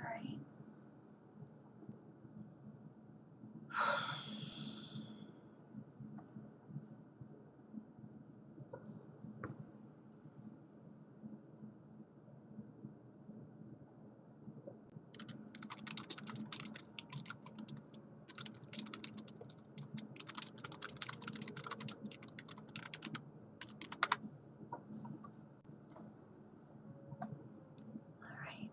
Alright. Alright.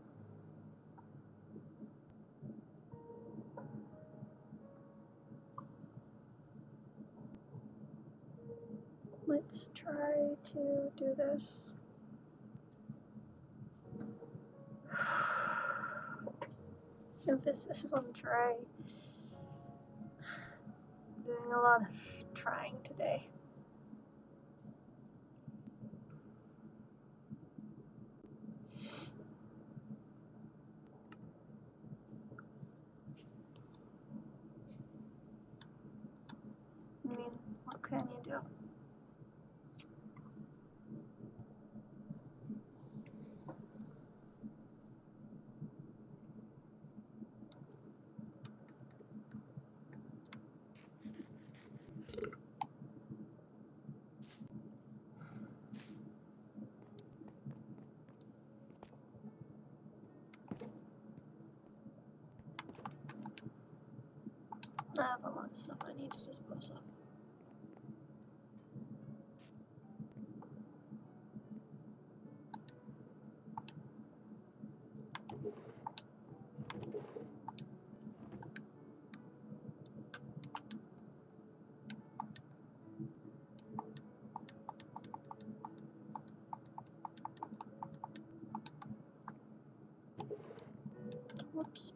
Let's try to do this. Emphasis on try. Doing a lot of trying today. I mean, what can you do? I have a lot of stuff I need to dispose of. Whoops.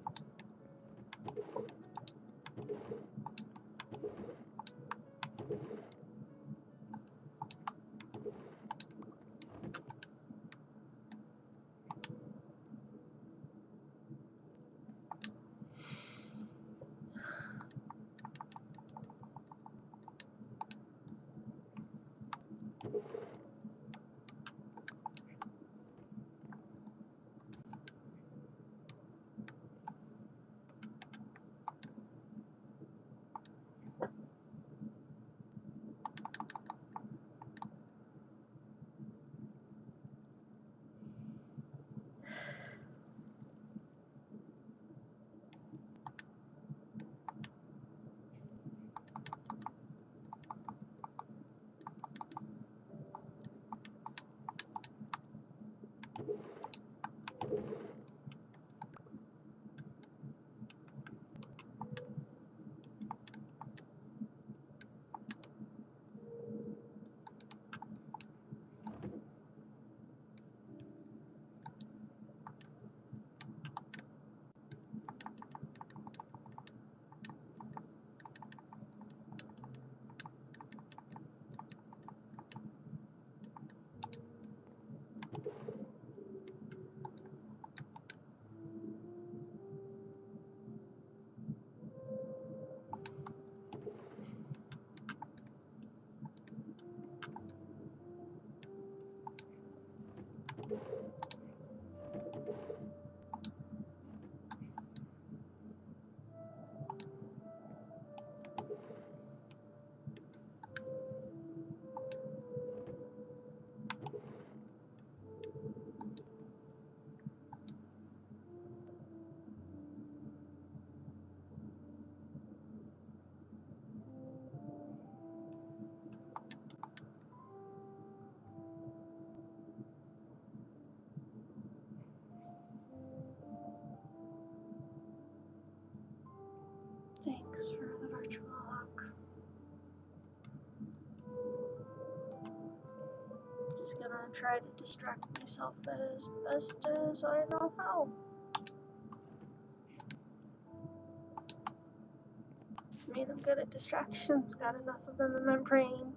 Thanks for the virtual hug. Just gonna try to distract myself as best as I know how. I mean, I'm good at distractions, got enough of them in my brain.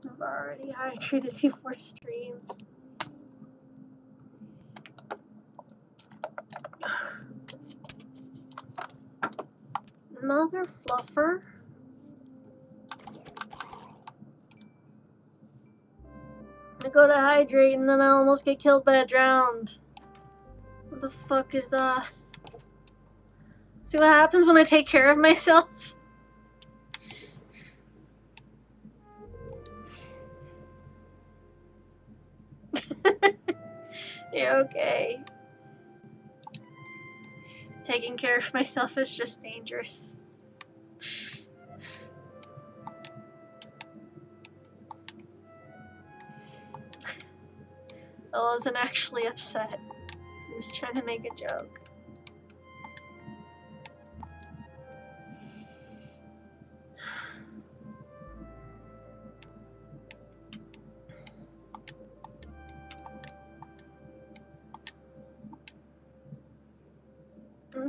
I've already hydrated before stream. Mother fluffer. I go to hydrate and then I almost get killed by a drowned. What the fuck is that? See what happens when I take care of myself? Yeah, okay. Taking care of myself is just dangerous. I wasn't actually upset. I was trying to make a joke.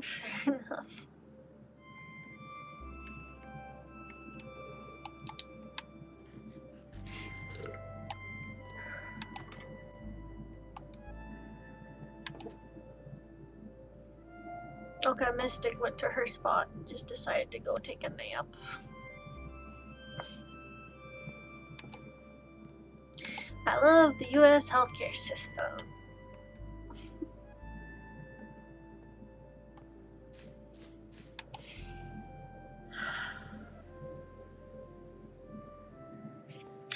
Fair enough. Okay, Mystic went to her spot and just decided to go take a nap. I love the US healthcare system.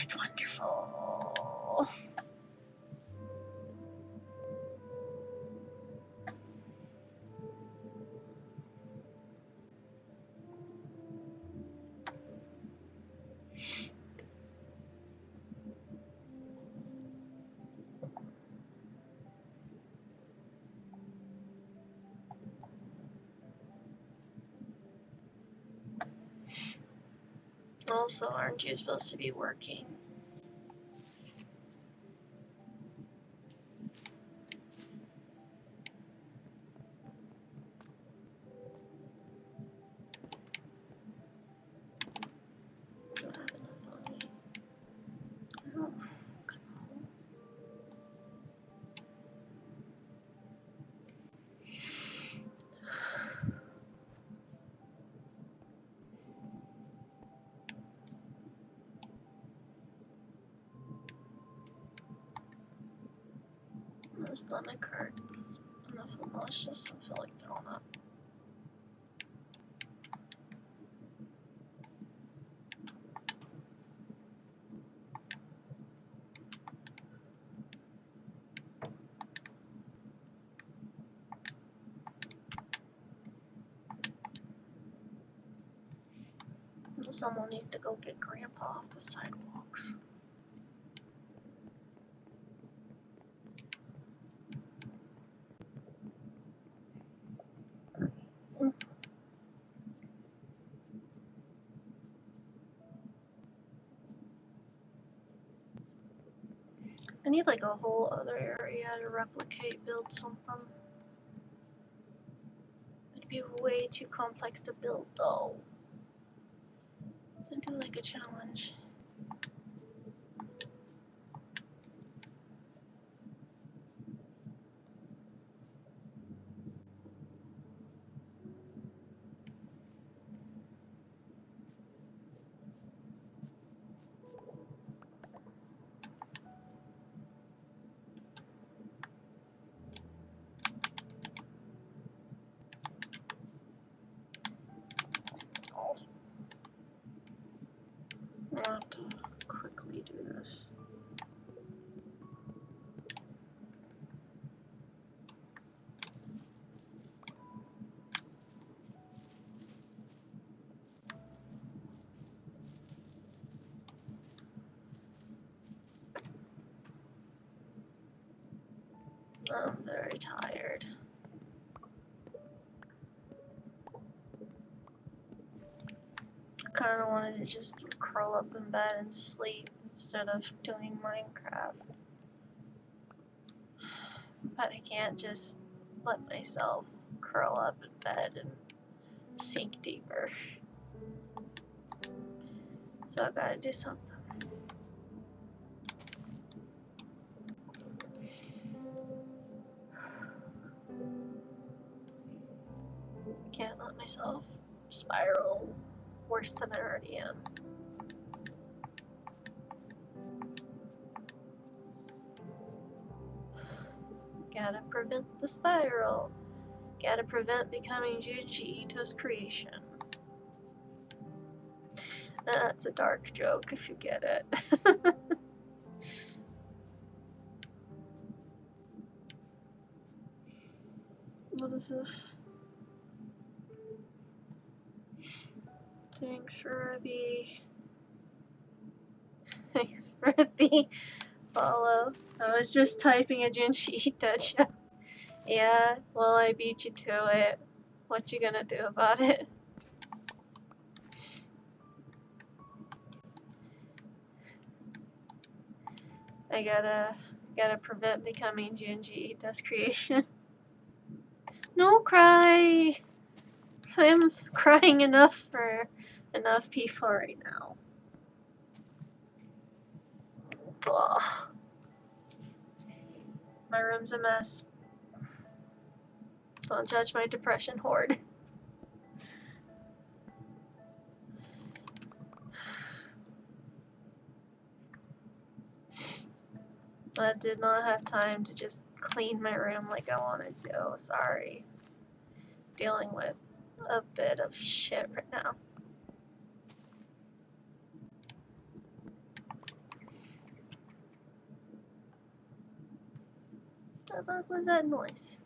It's wonderful. Also, aren't you supposed to be working? Do I have enough money? Oh, my stomach hurts. Enough of nauseous. I feel like throwing up. Someone needs to go get Grandpa off the sidewalks. I need like a whole other area to replicate, build something. It'd be way too complex to build though. And do like a challenge. I have to quickly do this. I'm very tired. I kind of wanted to just curl up in bed and sleep instead of doing Minecraft. But I can't just let myself curl up in bed and sink deeper. So I gotta do something. Can't let myself spiral worse than I already am. Gotta prevent the spiral. Gotta prevent becoming Junji Ito's creation. That's a dark joke if you get it. What is this? Thanks for the follow. I was just typing a Junji Ito joke. Yeah, well, I beat you to it. What you gonna do about it? I gotta prevent becoming Junji Ito's creation. No cry! I'm crying enough for enough people right now. Ugh. My room's a mess. Don't judge my depression horde. I did not have time to just clean my room like I wanted to. Sorry. Dealing with a bit of shit right now. What the fuck was that noise?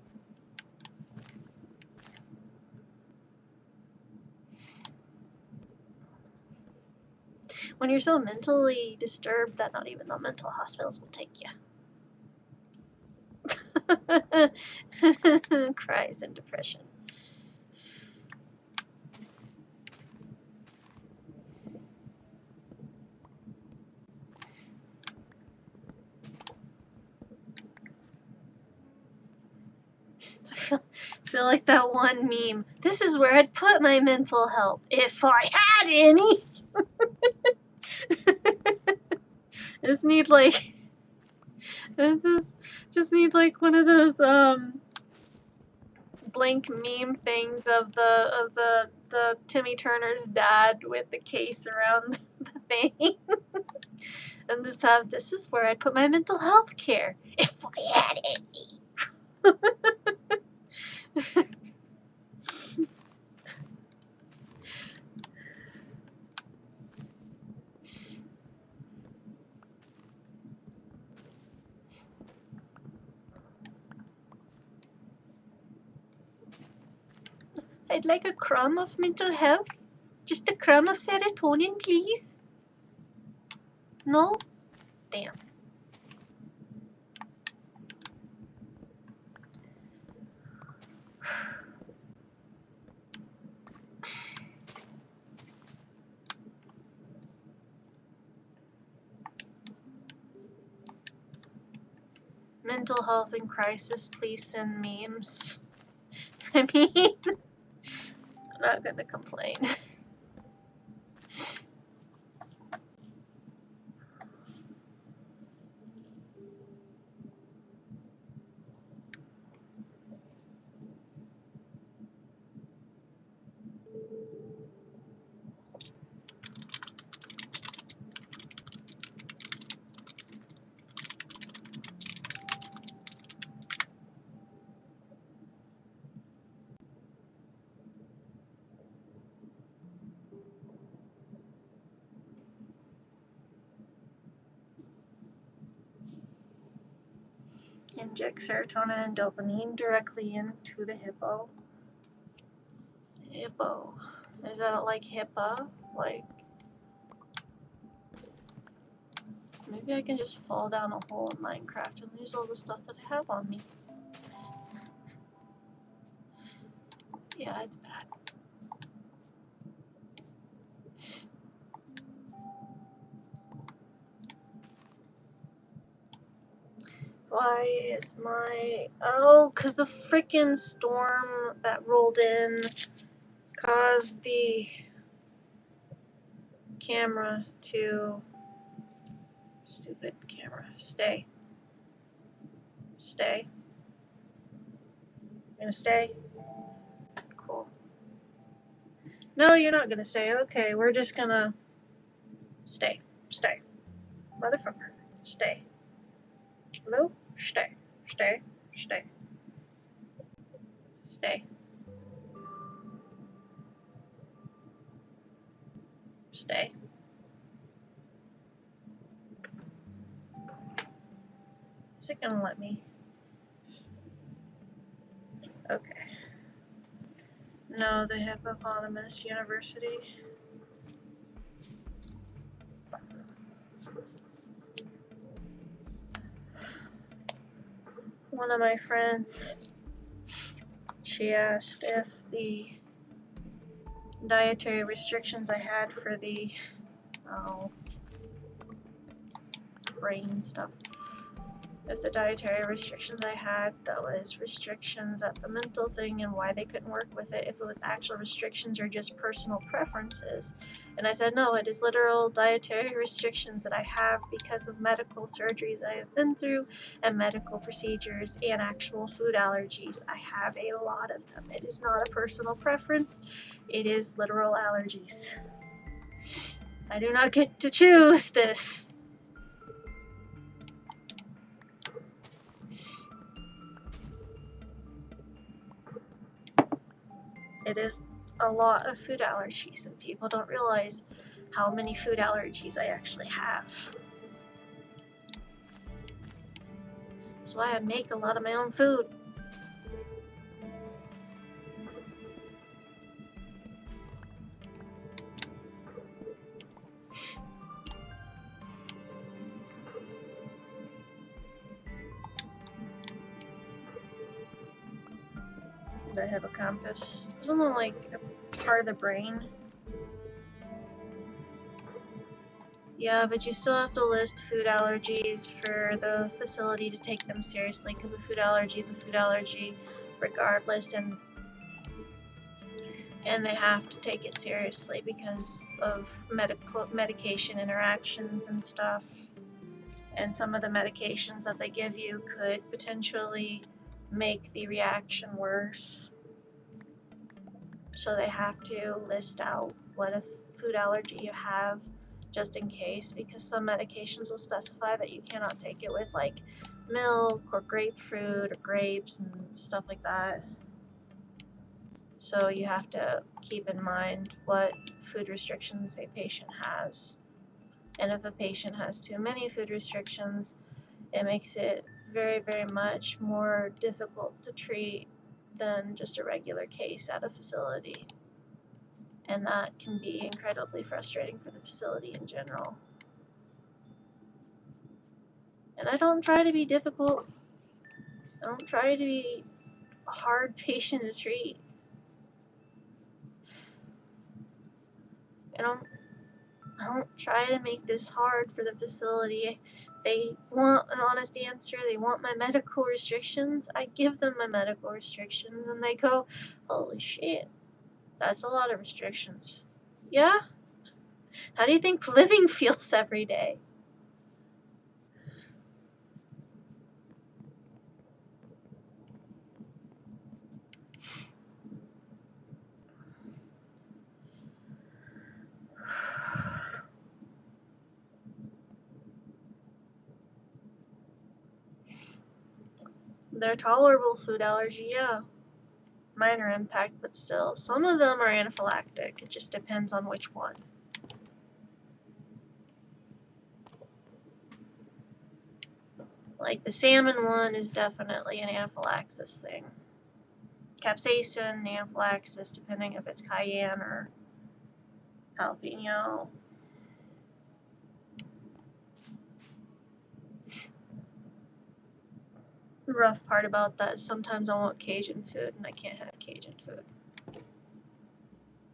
When you're so mentally disturbed that not even the mental hospitals will take you. Cries and depression. I feel like that one meme. This is where I'd put my mental health if I had any. Just need like one of those blank meme things of the Timmy Turner's dad with the case around the thing. And just have, this is where I'd put my mental health care if I had any. I'd like a crumb of mental health. Just a crumb of serotonin, please. No? Damn. Mental health in crisis, please send memes. I mean, I'm not gonna complain. Inject serotonin and dopamine directly into the hippo. Hippo. Is that like HIPAA? Like, maybe I can just fall down a hole in Minecraft and lose all the stuff that I have on me. Yeah, it's bad. Why is my... Oh, because the freaking storm that rolled in caused the camera to... Stupid camera. Stay. Stay. You gonna stay? Cool. No, you're not gonna stay. Okay, we're just gonna... Stay. Stay. Motherfucker. Stay. Hello? Stay. Stay. Stay. Stay. Stay. Is it gonna let me? Okay. No, the Hippopotamus University. One of my friends, she asked if the dietary restrictions I had for the brain stuff, if the dietary restrictions I had, that was restrictions at the mental thing and why they couldn't work with it, if it was actual restrictions or just personal preferences. And I said, no, it is literal dietary restrictions that I have because of medical surgeries I have been through and medical procedures and actual food allergies. I have a lot of them. It is not a personal preference. It is literal allergies. I do not get to choose this. It is a lot of food allergies, and people don't realize how many food allergies I actually have. That's why I make a lot of my own food. The hippocampus. Isn't it like a part of the brain? Yeah, but you still have to list food allergies for the facility to take them seriously, because a food allergy is a food allergy regardless, and they have to take it seriously because of medication interactions and stuff. And some of the medications that they give you could potentially make the reaction worse. So they have to list out what a food allergy you have, just in case, because some medications will specify that you cannot take it with like milk or grapefruit or grapes and stuff like that. So you have to keep in mind what food restrictions a patient has. And if a patient has too many food restrictions, it makes it very, very much more difficult to treat than just a regular case at a facility. And that can be incredibly frustrating for the facility in general. And I don't try to be difficult. I don't try to be a hard patient to treat. I don't try to make this hard for the facility. They want an honest answer. They want my medical restrictions. I give them my medical restrictions, and they go, holy shit, that's a lot of restrictions. Yeah? How do you think living feels every day? They're tolerable food allergy, yeah. Minor impact, but still. Some of them are anaphylactic. It just depends on which one. Like the salmon one is definitely an anaphylaxis thing. Capsaicin, anaphylaxis, depending if it's cayenne or jalapeno. The rough part about that is sometimes I want Cajun food and I can't have Cajun food.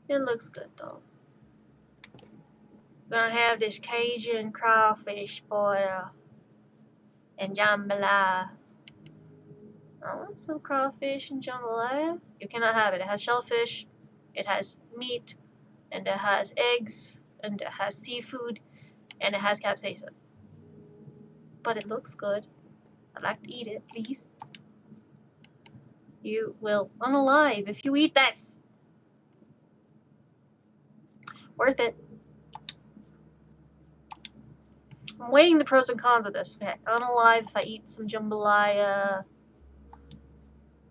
It looks good though. Gonna have this Cajun crawfish boil and jambalaya. I want some crawfish and jambalaya. You cannot have it. It has shellfish, it has meat, and it has eggs, and it has seafood, and it has capsaicin. But it looks good. I'd like to eat it, please. You will unalive if you eat this. Worth it. I'm weighing the pros and cons of this. Unalive if I eat some jambalaya.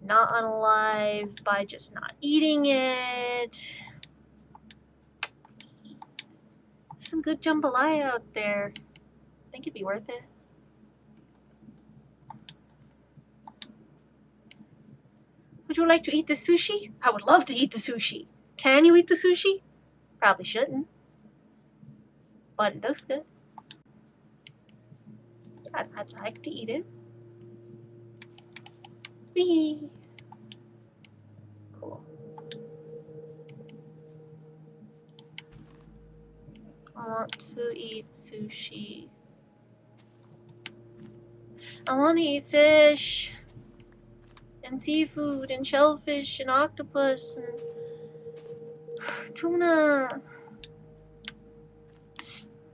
not unalive by just not eating it. There's some good jambalaya out there. I think it'd be worth it. Would you like to eat the sushi? I would love to eat the sushi. Can you eat the sushi? Probably shouldn't. But it looks good. I'd like to eat it. Whee! Cool. I want to eat sushi. I want to eat fish and seafood and shellfish and octopus and tuna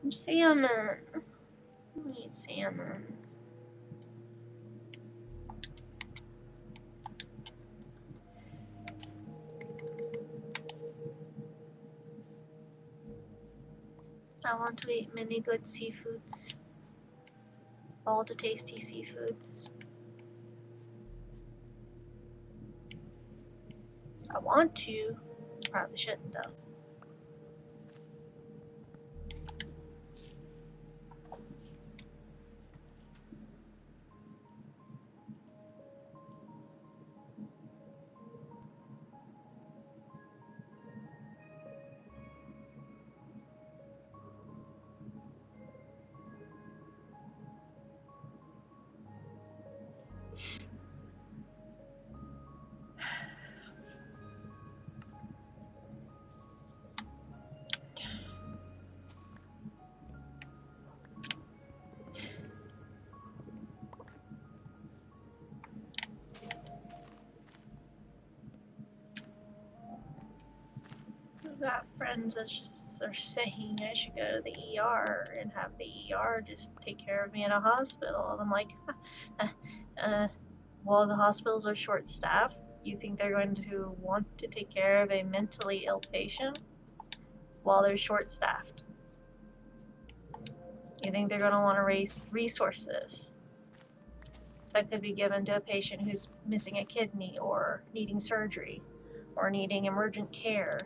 and salmon. I eat salmon. I want to eat many good seafoods. All the tasty seafoods. I want to. Probably shouldn't though. I've got friends that just are saying I should go to the ER and have the ER just take care of me in a hospital. And I'm like, well, the hospitals are short staffed. You think they're going to want to take care of a mentally ill patient while they're short staffed? You think they're going to want to raise resources that could be given to a patient who's missing a kidney or needing surgery or needing emergent care?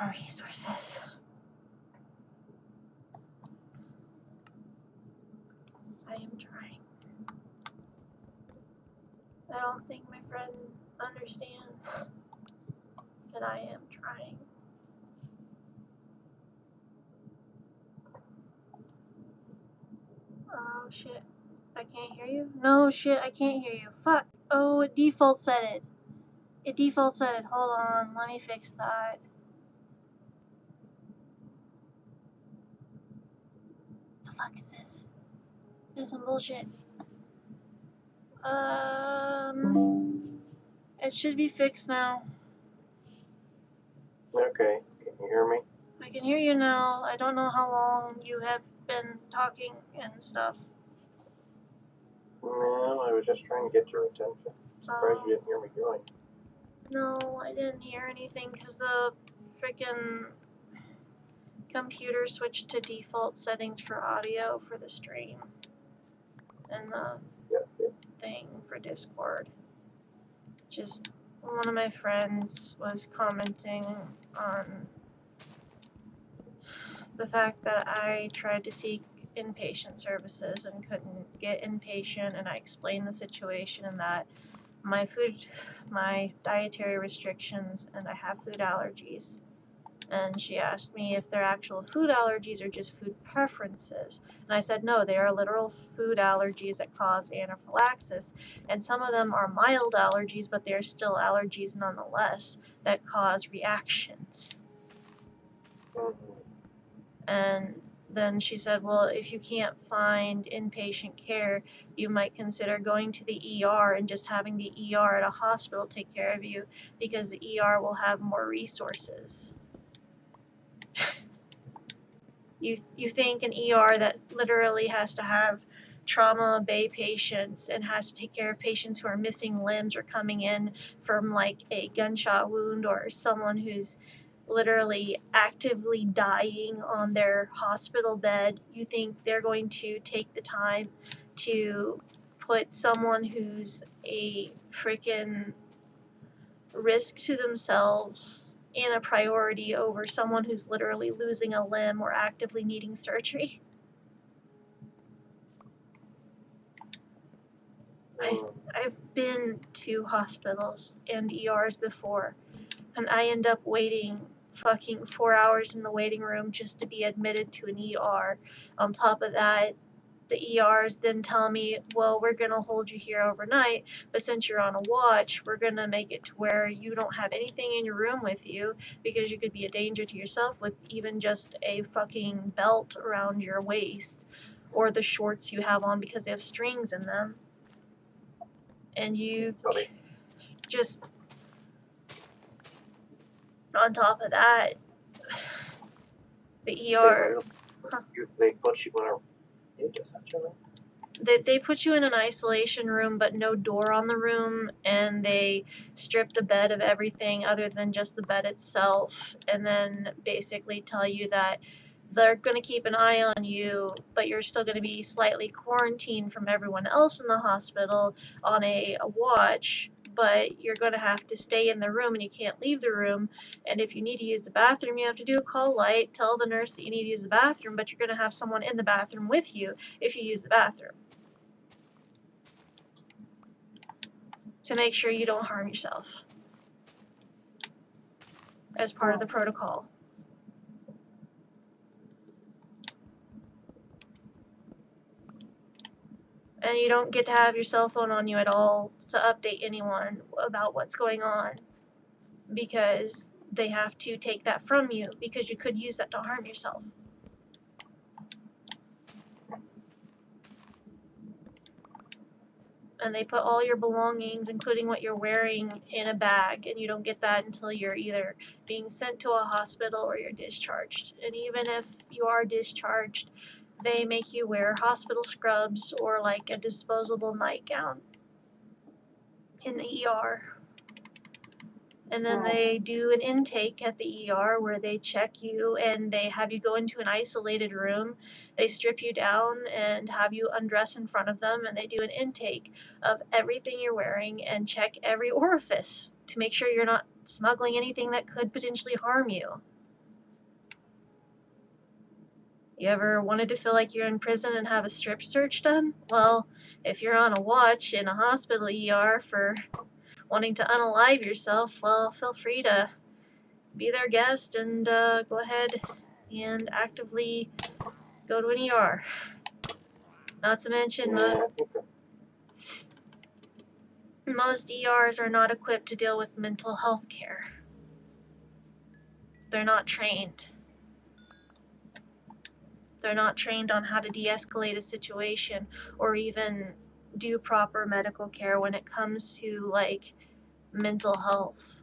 more resources. I am trying. I don't think my friend understands that I am trying. Oh shit. I can't hear you? No shit, I can't hear you. Fuck. Oh, it default set it. It default set it. Hold on, let me fix that. The fuck is this? This is some bullshit. It should be fixed now. Okay, can you hear me? I can hear you now. I don't know how long you have been talking and stuff. No, I was just trying to get your attention. Surprised you didn't hear me going. No, I didn't hear anything because the freaking computer switched to default settings for audio for the stream and the thing for Discord. Just one of my friends was commenting on the fact that I tried to seek inpatient services and couldn't get inpatient, and I explained the situation and that my dietary restrictions, and I have food allergies. And she asked me if they're actual food allergies or just food preferences. And I said no, they are literal food allergies that cause anaphylaxis. And some of them are mild allergies, but they are still allergies nonetheless that cause reactions. And then she said, well, if you can't find inpatient care, you might consider going to the ER and just having the ER at a hospital take care of you, because the ER will have more resources. You think an ER that literally has to have trauma bay patients and has to take care of patients who are missing limbs or coming in from like a gunshot wound or someone who's literally actively dying on their hospital bed, you think they're going to take the time to put someone who's a freaking risk to themselves in a priority over someone who's literally losing a limb or actively needing surgery? I've been to hospitals and ERs before, and I end up waiting fucking 4 hours in the waiting room just to be admitted to an ER. On top of that, the ERs then tell me, well, we're going to hold you here overnight, but since you're on a watch, we're going to make it to where you don't have anything in your room with you, because you could be a danger to yourself with even just a fucking belt around your waist, or the shorts you have on because they have strings in them. And you just, on top of that, the ER... They put you in a... essentially? They put you in an isolation room but no door on the room, and they strip the bed of everything other than just the bed itself, and then basically tell you that they're going to keep an eye on you, but you're still going to be slightly quarantined from everyone else in the hospital on a watch, but you're going to have to stay in the room and you can't leave the room. And if you need to use the bathroom, you have to do a call light, tell the nurse that you need to use the bathroom, but you're going to have someone in the bathroom with you if you use the bathroom, to make sure you don't harm yourself as part of the protocol. And you don't get to have your cell phone on you at all to update anyone about what's going on, because they have to take that from you, because you could use that to harm yourself. And they put all your belongings, including what you're wearing, in a bag, and you don't get that until you're either being sent to a hospital or you're discharged. And even if you are discharged, they make you wear hospital scrubs or like a disposable nightgown in the ER. And then they do an intake at the ER where they check you and they have you go into an isolated room. They strip you down and have you undress in front of them, and they do an intake of everything you're wearing and check every orifice to make sure you're not smuggling anything that could potentially harm you. You ever wanted to feel like you're in prison and have a strip search done? Well, if you're on a watch in a hospital ER for wanting to unalive yourself, well, feel free to be their guest and go ahead and actively go to an ER. Not to mention, Yeah, I think that, most ERs are not equipped to deal with mental health care. They're not trained. They're not trained on how to de-escalate a situation or even do proper medical care when it comes to like mental health.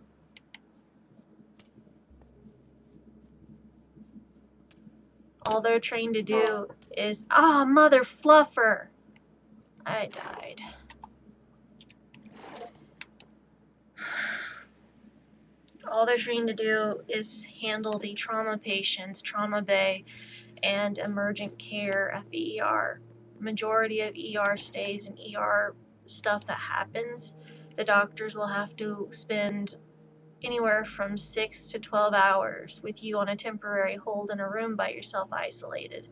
All they're trained to do is, mother fluffer! I died. All they're trained to do is handle the trauma patients, trauma bay, and emergent care at the ER. Majority of ER stays and ER stuff that happens, the doctors will have to spend anywhere from 6 to 12 hours with you on a temporary hold in a room by yourself isolated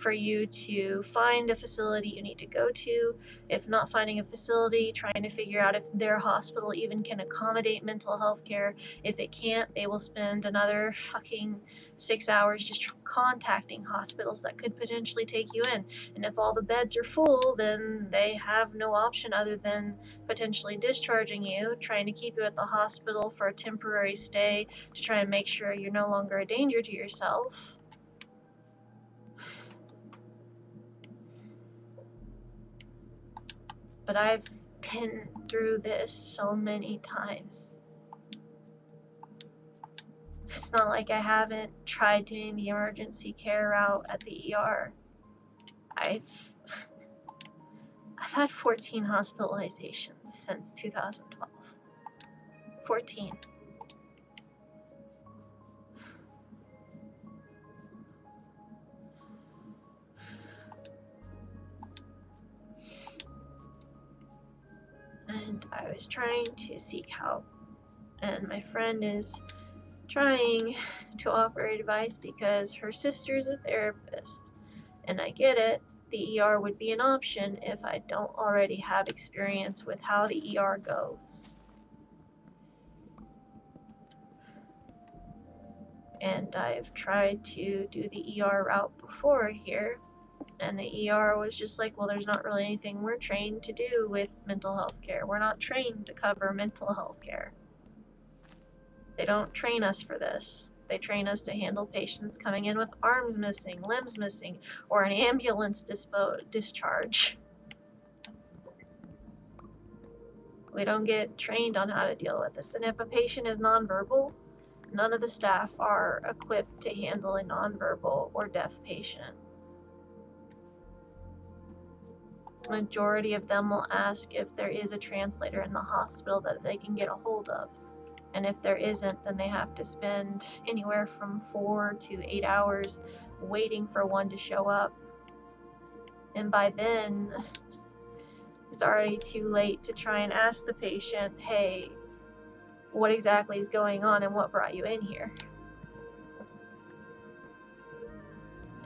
for you to find a facility you need to go to. If not finding a facility, trying to figure out if their hospital even can accommodate mental health care. If it can't, they will spend another fucking 6 hours just contacting hospitals that could potentially take you in. And if all the beds are full, then they have no option other than potentially discharging you, trying to keep you at the hospital for a temporary stay to try and make sure you're no longer a danger to yourself. But I've been through this so many times. It's not like I haven't tried doing the emergency care route at the ER. I've had 14 hospitalizations since 2012. 14. And I was trying to seek help. And my friend is trying to offer advice because her sister's a therapist. And I get it, the ER would be an option if I don't already have experience with how the ER goes. And I've tried to do the ER route before here, and the ER was just like, well, there's not really anything we're trained to do with mental health care. We're not trained to cover mental health care. They don't train us for this. They train us to handle patients coming in with arms missing, limbs missing, or an ambulance discharge. We don't get trained on how to deal with this. And if a patient is nonverbal, none of the staff are equipped to handle a nonverbal or deaf patient. Majority of them will ask if there is a translator in the hospital that they can get a hold of. And if there isn't, then they have to spend anywhere from 4 to 8 hours waiting for one to show up. And by then, it's already too late to try and ask the patient, hey, what exactly is going on and what brought you in here?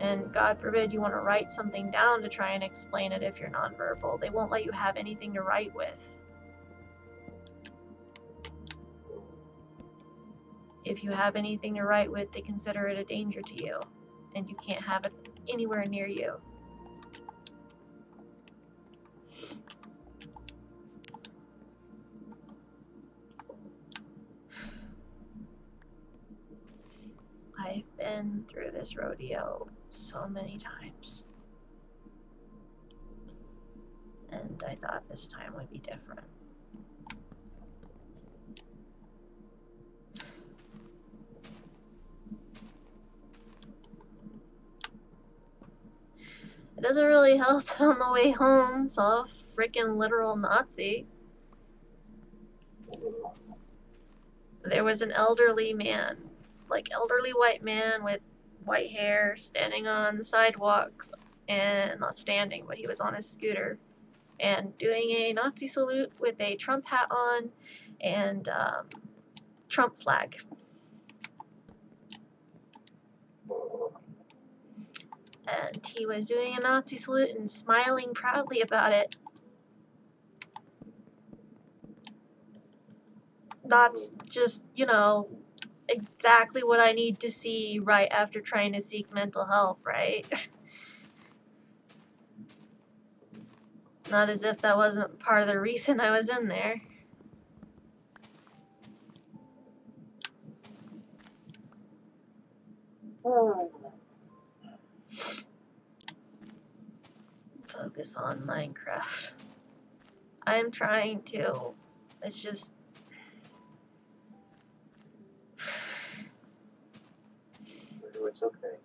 And God forbid you want to write something down to try and explain it if you're nonverbal. They won't let you have anything to write with. If you have anything to write with, they consider it a danger to you, and you can't have it anywhere near you. I've been through this rodeo so many times, and I thought this time would be different. It doesn't really help that on the way home saw a freaking literal Nazi. There was an elderly man, like elderly white man with white hair, standing on the sidewalk, and not standing, but he was on his scooter, and doing a Nazi salute with a Trump hat on and Trump flag. And he was doing a Nazi salute and smiling proudly about it. That's just, you know, exactly what I need to see right after trying to seek mental health, right? Not as if that wasn't part of the reason I was in there. Focus on Minecraft. I'm trying to. It's just... It's okay.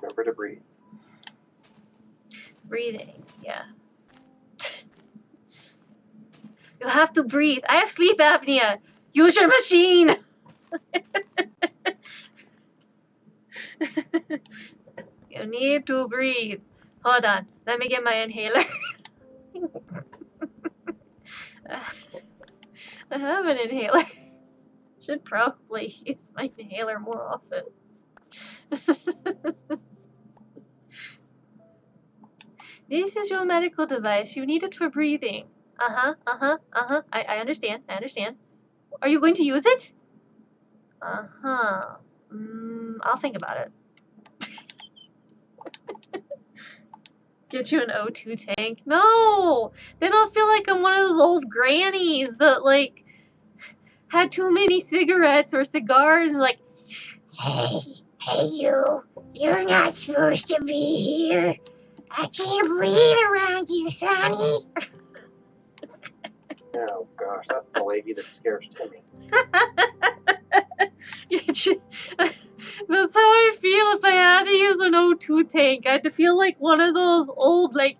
Remember to breathe. breathing, yeah. You have to breathe. I have sleep apnea. Use your machine. You need to breathe. Hold on. Let me get my inhaler. I have an inhaler. Should probably use my inhaler more often. This is your medical device. You need it for breathing. I understand. I understand. Are you going to use it? I'll think about it. Get you an O2 tank. No! Then I'll feel like I'm one of those old grannies that, like, had too many cigarettes or cigars and, like, hey, you're not supposed to be here. I can't breathe around you, Sonny. Oh gosh, that's the lady that scares Timmy. That's how I feel if I had to use an O2 tank. I'd feel like one of those old, like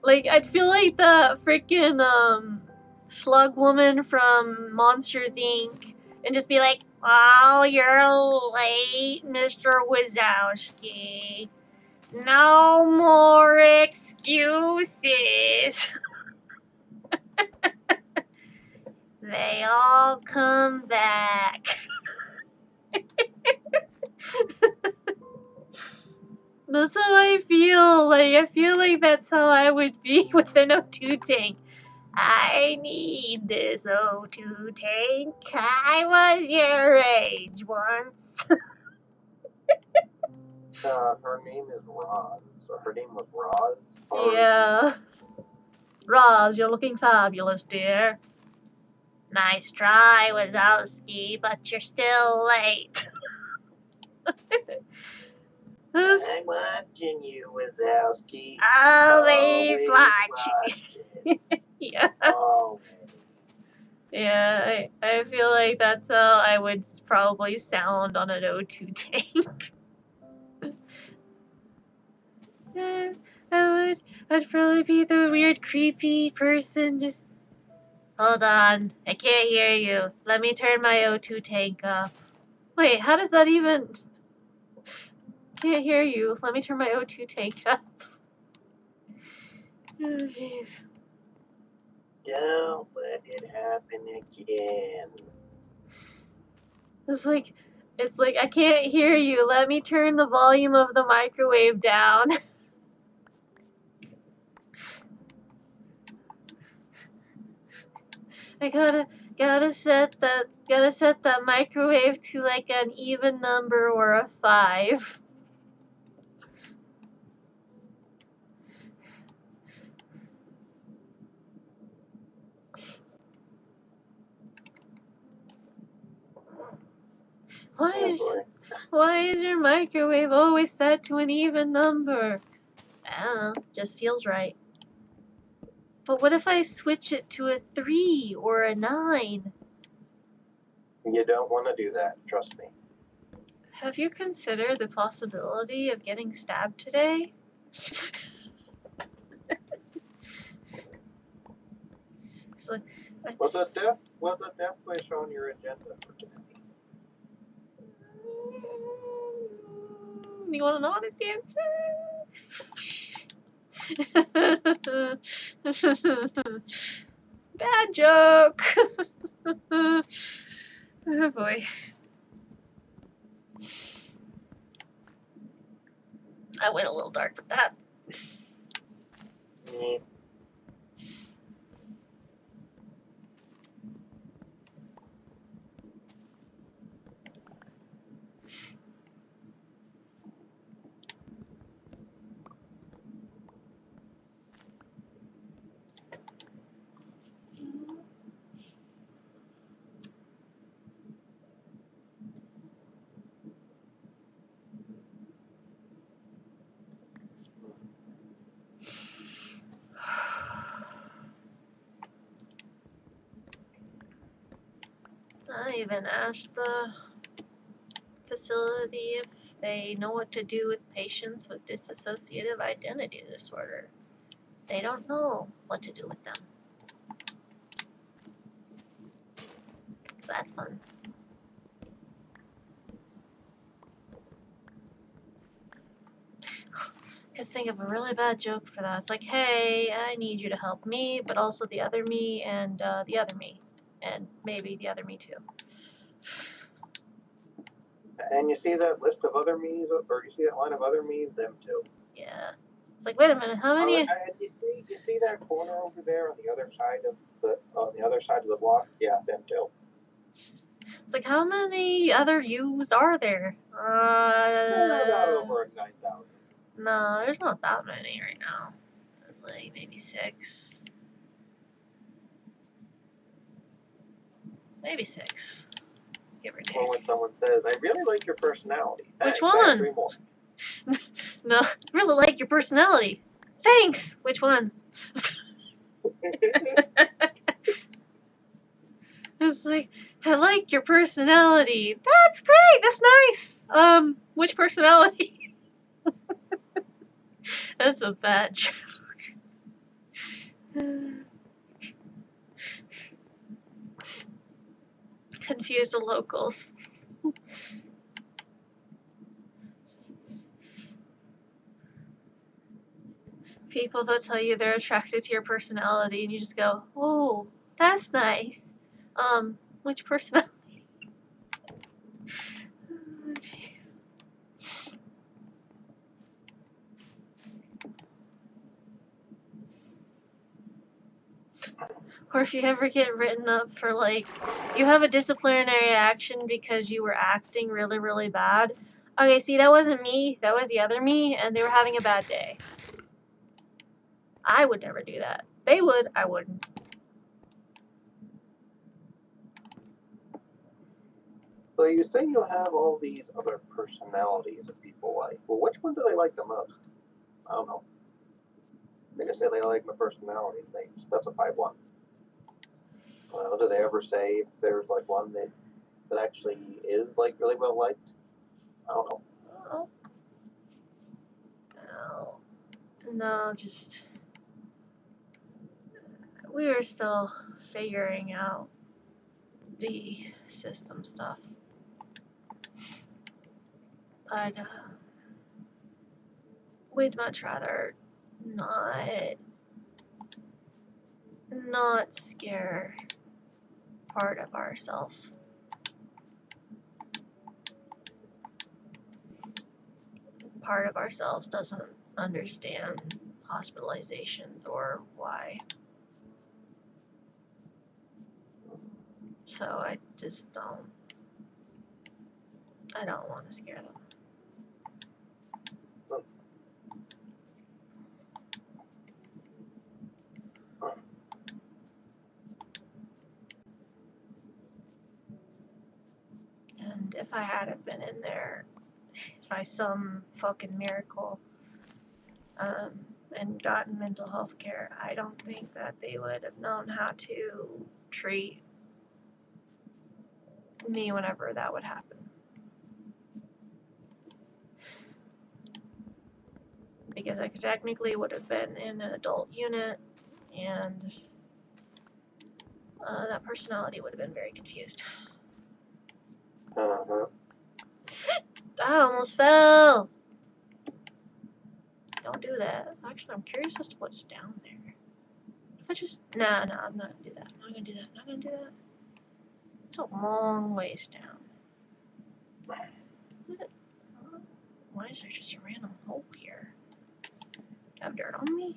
I'd feel like the freaking, slug woman from Monsters, Inc. And just be like, oh, you're late, Mr. Wazowski. No more excuses. They all come back. That's how I feel. Like, I feel like that's how I would be with an O2 tank. I need this O2 tank. I was your age once. Her name is Roz. So her name was Roz. Yeah. Roz, you're looking fabulous, dear. Nice try, Wazowski, but you're still late. I'm watching you, Wazowski. Always watching. Yeah. Oh. Yeah, I feel like that's how I would probably sound on an O2 tank. Yeah, I'd probably be the weird, creepy person. Just hold on, I can't hear you. Let me turn my O2 tank off. Wait, how does that even? Can't hear you. Let me turn my O2 tank off. Oh jeez. Don't let it happen again. It's like I can't hear you. Let me turn the volume of the microwave down. I gotta set the microwave to like an even number or a 5. Why is your microwave always set to an even number? I don't know, just feels right. But what if I switch it to a 3 or a 9? You don't want to do that, trust me. Have you considered the possibility of getting stabbed today? So, Was a death wish on your agenda for today? You want an honest answer? Bad joke. Oh boy. I went a little dark with that. Mm. I even asked the facility if they know what to do with patients with dissociative identity disorder. They don't know what to do with them. That's fun. Could think of a really bad joke for that. It's like, hey, I need you to help me, but also the other me and the other me. And maybe the other me too. And you see that list of other me's, or you see that line of other me's, them too. Yeah. It's like, wait a minute, how many? And you see that corner over there on the other side of the block? Yeah, them too. It's like, how many other yous are there? About over 9,000. No, there's not that many right now. There's like maybe 6. Maybe 6. Give or take. Or when someone says, "I really like your personality." Which Thanks, I have one? 3 more. No, I really like your personality. Thanks. Which one? It's like, I like your personality. That's great. That's nice. Which personality? That's a bad joke. Confuse the locals. People that tell you they're attracted to your personality, and you just go, "Oh, that's nice." Which personality? Oh, jeez. Or if you ever get written up for, like, you have a disciplinary action because you were acting really, really bad. Okay, see, that wasn't me, that was the other me, and they were having a bad day. I would never do that. They would, I wouldn't. So you say you have all these other personalities that people like. Well, which one do they like the most? I don't know. They just say they like my personality. They specify one. Do they ever say if there's like one that actually is like really well liked? I don't know. Oh. No, just we were still figuring out the system stuff. But we'd much rather not scare part of ourselves. Part of ourselves doesn't understand hospitalizations or why. So I just don't. I don't want to scare them. And if I hadn't been in there by some fucking miracle and gotten mental health care, I don't think that they would have known how to treat me whenever that would happen. Because I technically would have been in an adult unit, and that personality would have been very confused. Uh-huh. I almost fell! Don't do that. Actually, I'm curious as to what's down there. If I just... Nah, I'm not gonna do that. I'm not gonna do that. It's a long ways down. Why is there just a random hole here? Do I have dirt on me?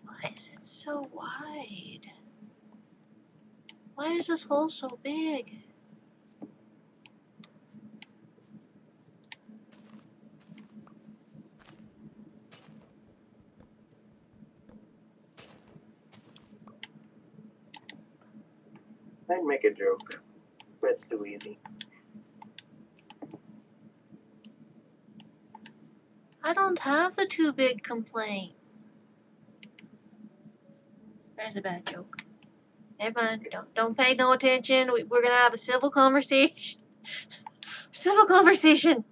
Why is it so wide? Why is this hole so big? I'd make a joke, but it's too easy. I don't have the too big complaint. There's a bad joke. Never mind. Don't pay no attention. We're gonna have a civil conversation. Civil conversation.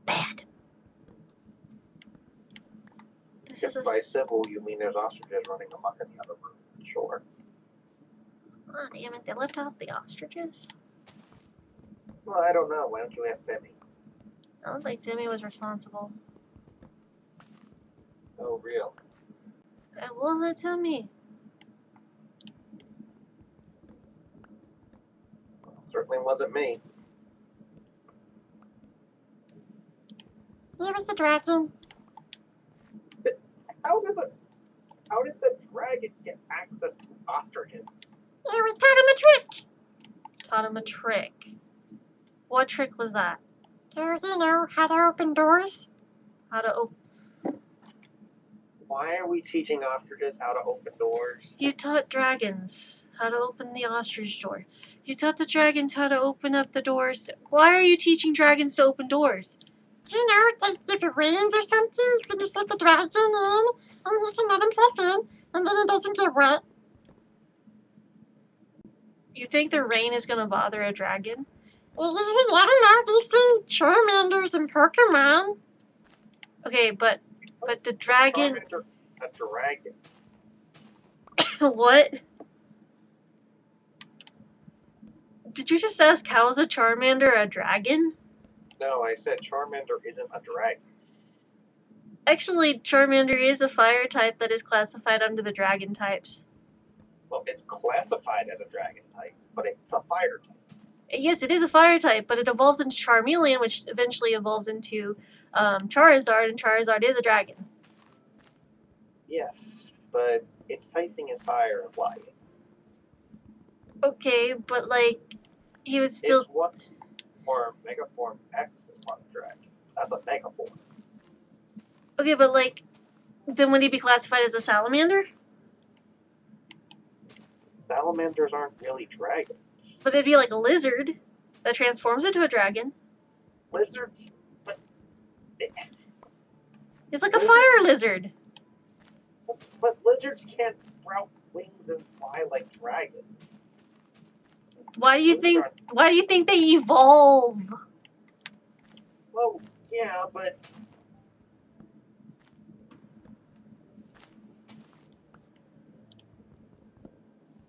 Bad. This is If by civil you mean there's ostriches running amok in the other room, sure. Oh, damn it! They left out the ostriches. Well, I don't know. Why don't you ask Demi? I don't think Timmy was responsible. Oh, real. It wasn't Timmy. Certainly wasn't me. Here is the dragon. How did the dragon get access to ostriches? Here, we taught him a trick. Taught him a trick. What trick was that? You know how to open doors? How to open? Why are we teaching ostriches how to open doors? You taught dragons how to open the ostrich door. You taught the dragons how to open up the doors. Why are you teaching dragons to open doors? You know, like if it rains or something, you can just let the dragon in, and he can let himself in, and then it doesn't get wet. You think the rain is gonna bother a dragon? I don't know, they've seen Charmanders in Pokemon. Okay, but the dragon. Charmander, a dragon. What? Did you just ask how is a Charmander a dragon? No, I said Charmander isn't a dragon. Actually, Charmander is a fire type that is classified under the dragon types. Well, it's classified as a dragon type, but it's a fire type. Yes, it is a fire type, but it evolves into Charmeleon, which eventually evolves into Charizard, and Charizard is a dragon. Yes, but its typing is fire and flying. Okay, but like, he would still. It's one form, Megaform X is one dragon. That's a Megaform. Okay, but like, then would he be classified as a salamander? Salamanders aren't really dragons. But it'd be like a lizard that transforms into a dragon. Lizards, but It's like a fire lizard. lizards can't sprout wings and fly like dragons. Why do you think they evolve? Well, yeah, but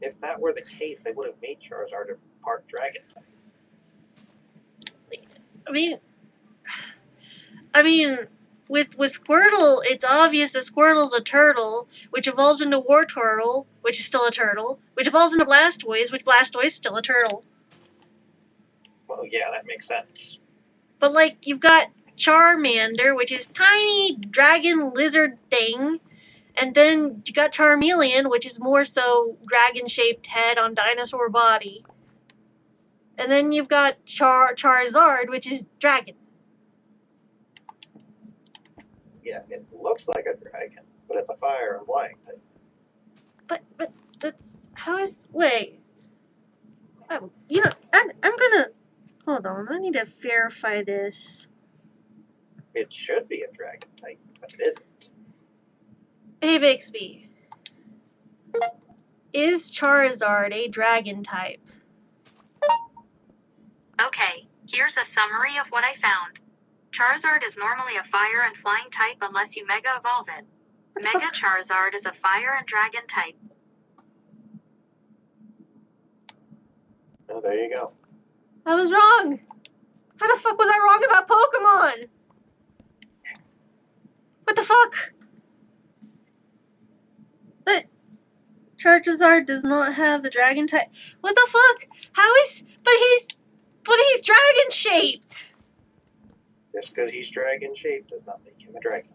if that were the case, they would have made Charizard a part dragon type. I mean, with Squirtle, it's obvious that Squirtle's a turtle, which evolves into Wartortle, which is still a turtle, which evolves into Blastoise, which Blastoise is still a turtle. Well, yeah, that makes sense. But like, you've got Charmander, which is tiny dragon lizard thing, and then you got Charmeleon, which is more so dragon-shaped head on dinosaur body. And then you've got Charizard, which is dragon. Yeah, it looks like a dragon, but it's a fire and flying type. But that's how is wait. I'm gonna hold on. I need to verify this. It should be a dragon type, but it isn't. Hey Bixby, is Charizard a dragon type? Okay, here's a summary of what I found. Charizard is normally a fire and flying type unless you Mega Evolve it. Mega Charizard is a fire and dragon type. Oh, there you go. I was wrong. How the fuck was I wrong about Pokemon? What the fuck? Charizard does not have the dragon type. What the fuck? How is? But he's dragon shaped. Just because he's dragon shaped does not make him a dragon.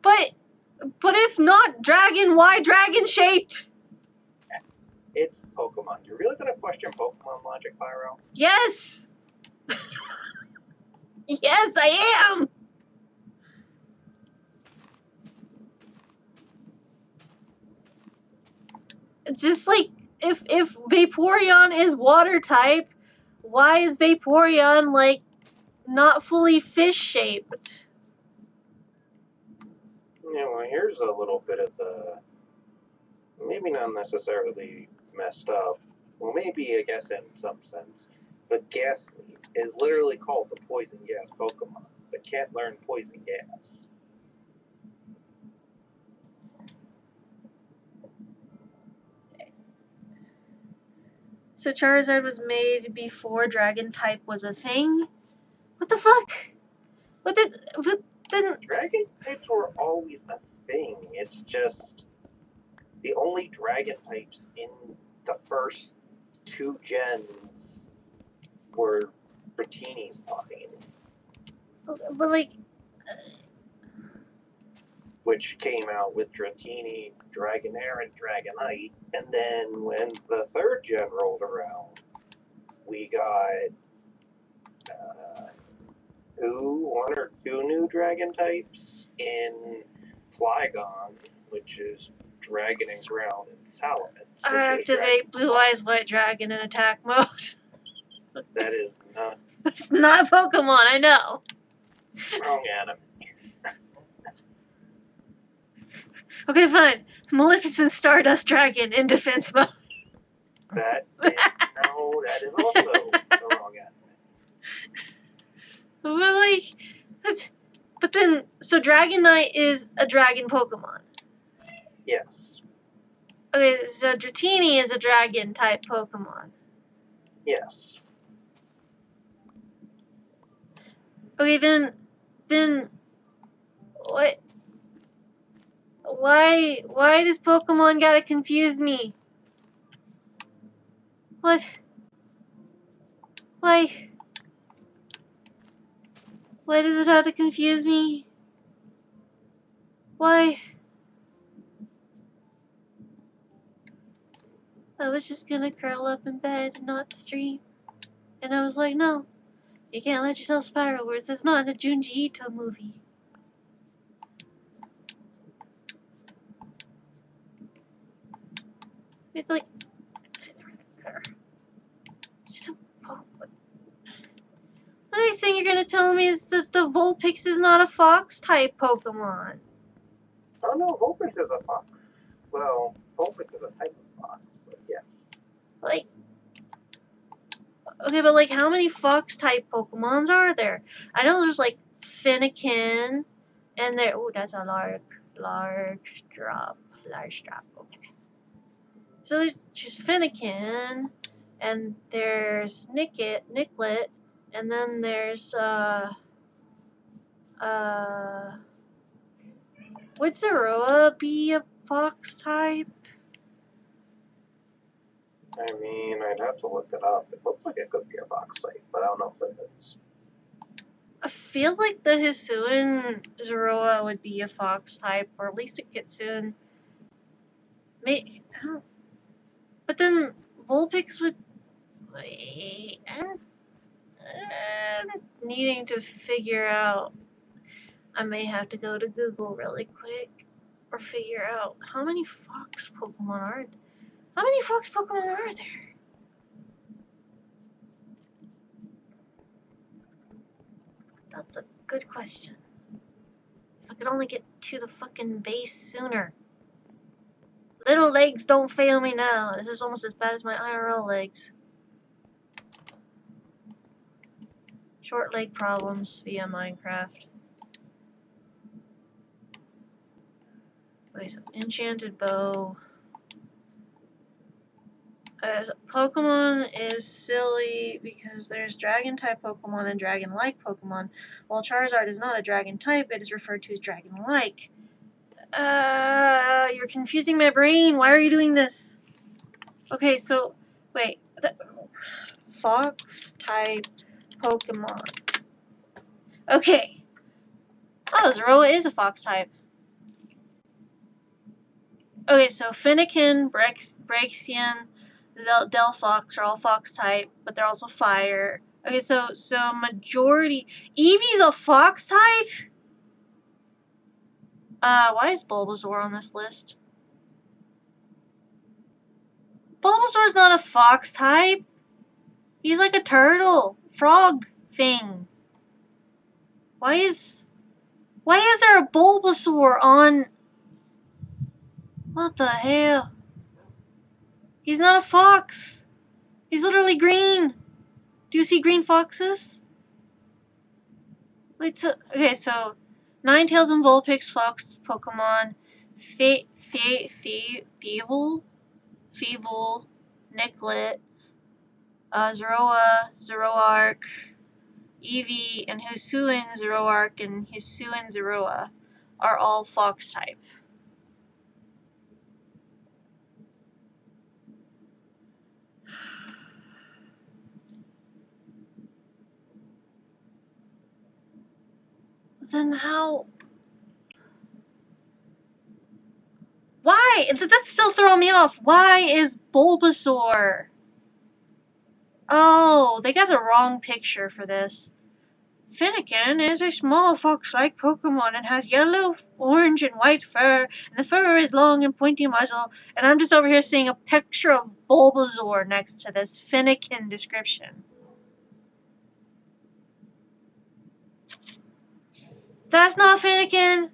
But if not dragon, why dragon shaped? It's Pokemon. You're really gonna question Pokemon logic, Pyro? Yes. Yes, I am. Just like if Vaporeon is water type, why is Vaporeon like not fully fish shaped? Yeah, well, here's a little bit of the maybe not necessarily messed up. Well, maybe I guess in some sense, but Ghastly is literally called the poison gas Pokemon, but can't learn poison gas. So Charizard was made before dragon type was a thing? What the fuck? What then Dragon types were always a thing. It's just the only dragon types in the first 2 gens were Dratini's line, but like which came out with Dratini, Dragonair, and Dragonite. And then when the 3rd gen rolled around, we got 1 or 2 new dragon types in Flygon, which is Dragon and Ground, and Salamence. activate Blue Eyes White Dragon in attack mode. That is not It's not a Pokemon, I know. wrong anime. Okay, fine. Maleficent Stardust Dragon in defense mode. That is also the wrong anime. But like, but then, so Dragonite is a dragon Pokemon. Yes. Okay, so Dratini is a dragon type Pokemon. Yes. Okay, then, what? Why does Pokemon gotta confuse me? What? Why? Why does it have to confuse me? Why? I was just gonna curl up in bed and not stream. And I was like, no, you can't let yourself spiral where it's not in a Junji Ito movie. It's like, so, what next thing you're gonna tell me is that the Vulpix is not a fox type Pokemon. Oh no, Vulpix is a fox. Well, Vulpix is a type of fox, but yeah. Like, okay, but like, how many fox type Pokemons are there? I know there's like Fennekin, and there. Oh, that's a large drop. Okay. So there's Fennekin, and there's Nicklet, and then there's would Zoroa be a fox type? I mean, I'd have to look it up. It looks like it could be a fox type, but I don't know if it is. I feel like the Hisuian Zoroa would be a fox type, or at least a Kitsune. But then Vulpix would. I'm needing to figure out. I may have to go to Google really quick, or figure out how many fox Pokemon are. How many fox Pokemon are there? That's a good question. If I could only get to the fucking base sooner. Little legs don't fail me now. This is almost as bad as my IRL legs. Short leg problems via Minecraft. Okay, so Enchanted Bow. Pokemon is silly because there's dragon type Pokemon and dragon like Pokemon. While Charizard is not a dragon type, it is referred to as dragon like. You're confusing my brain. Why are you doing this? Okay, so wait. Fox type Pokemon. Okay. Oh, Zoroa is a fox type. Okay, so Fennekin, Braixen, Delphox are all fox type, but they're also fire. Okay, so majority. Eevee's a fox type? Why is Bulbasaur on this list? Bulbasaur's not a fox type. He's like a turtle, frog thing. Why is there a Bulbasaur on? What the hell? He's not a fox. He's literally green. Do you see green foxes? Wait, so okay, so Ninetales and Vulpix fox Pokemon, Thievul, Nicklet, Zoroa, Zoroark, Eevee, and Hisuian Zoroark and Hisuian Zoroa are all fox type. Then how? Why? That's still throwing me off. Why is Bulbasaur? Oh, they got the wrong picture for this. Fennekin is a small fox-like Pokemon and has yellow, orange, and white fur, and the fur is long and pointy muzzle, and I'm just over here seeing a picture of Bulbasaur next to this Fennekin description. That's not Fennekin!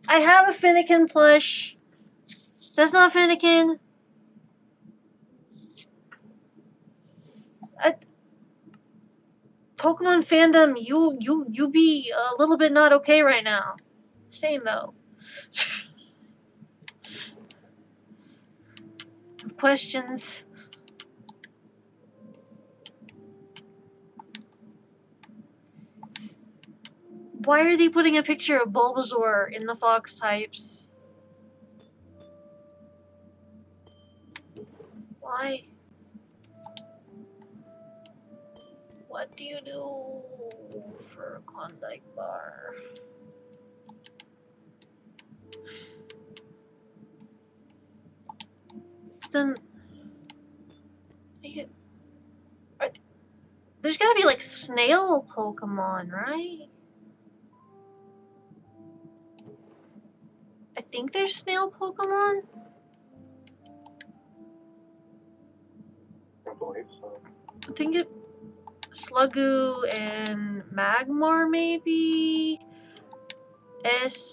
I have a Fennekin plush. That's not Fennekin. Pokemon fandom, you be a little bit not okay right now. Same though. Questions. Why are they putting a picture of Bulbasaur in the fox types? Why? What do you do for a Klondike bar? Then there's gotta be like snail Pokemon, right? I think there's snail Pokemon. I believe so. I think it Slugoo and Magmar maybe. Escargot.